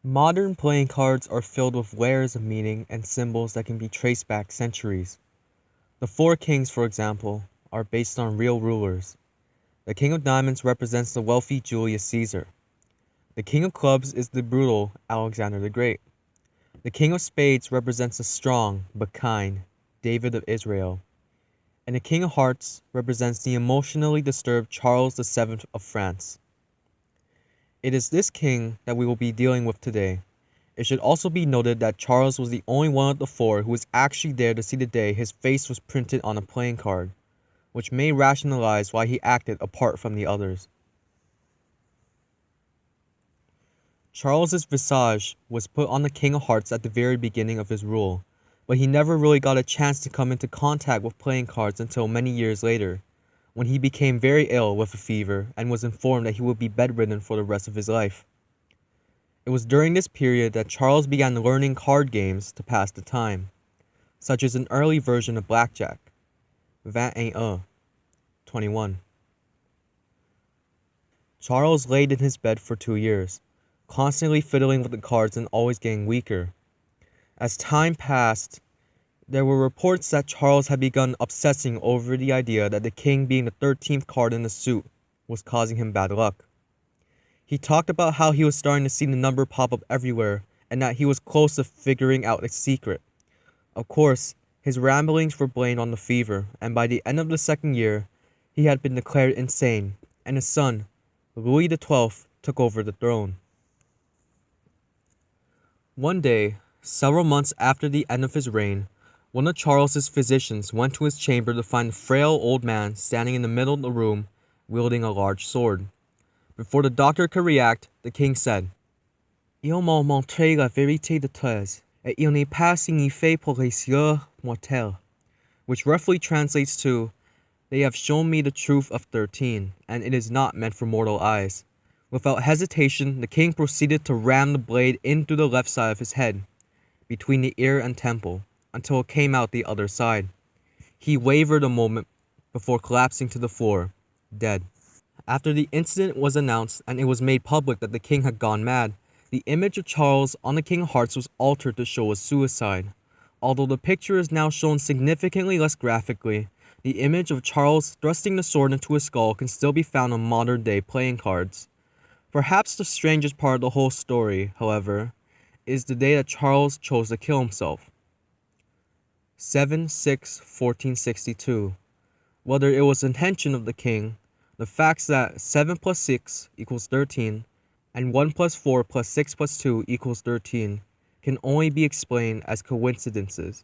Modern playing cards are filled with layers of meaning and symbols that can be traced back centuries. The four kings, for example, are based on real rulers. The king of diamonds represents the wealthy Julius Caesar. The king of clubs is the brutal Alexander the Great. The king of spades represents the strong but kind David of Israel. And the king of hearts represents the emotionally disturbed Charles VII of France. It is this king that we will be dealing with today. It should also be noted that Charles was the only one of the four who was actually there to see the day his face was printed on a playing card, which may rationalize why he acted apart from the others. Charles's visage was put on the King of Hearts at the very beginning of his rule, but he never really got a chance to come into contact with playing cards until many years later, when he became very ill with a fever and was informed that he would be bedridden for the rest of his life. It was during this period that Charles began learning card games to pass the time, such as an early version of blackjack, 21, 21. Charles laid in his bed for 2 years, constantly fiddling with the cards and always getting weaker. As time passed, there were reports that Charles had begun obsessing over the idea that the king being the 13th card in the suit was causing him bad luck. He talked about how he was starting to see the number pop up everywhere and that he was close to figuring out its secret. Of course, his ramblings were blamed on the fever, and by the end of the second year, he had been declared insane, and his son, Louis XII, took over the throne. One day, several months after the end of his reign, one of Charles's physicians went to his chamber to find a frail old man standing in the middle of the room, wielding a large sword. Before the doctor could react, the king said, "Ils m'ont montré la vérité de 13, et il n'est pas signifié pour les yeux mortels," which roughly translates to, "They have shown me the truth of 13, and it is not meant for mortal eyes." Without hesitation, the king proceeded to ram the blade into the left side of his head, between the ear and temple, until it came out the other side. He wavered a moment before collapsing to the floor, dead. After the incident was announced and it was made public that the king had gone mad, the image of Charles on the King of Hearts was altered to show a suicide. Although the picture is now shown significantly less graphically, the image of Charles thrusting the sword into his skull can still be found on modern-day playing cards. Perhaps the strangest part of the whole story, however, is the day that Charles chose to kill himself. 7/6/1462. Whether it was the intention of the king, the facts that 7 plus 6 equals 13 and 1 plus 4 plus 6 plus 2 equals 13 can only be explained as coincidences.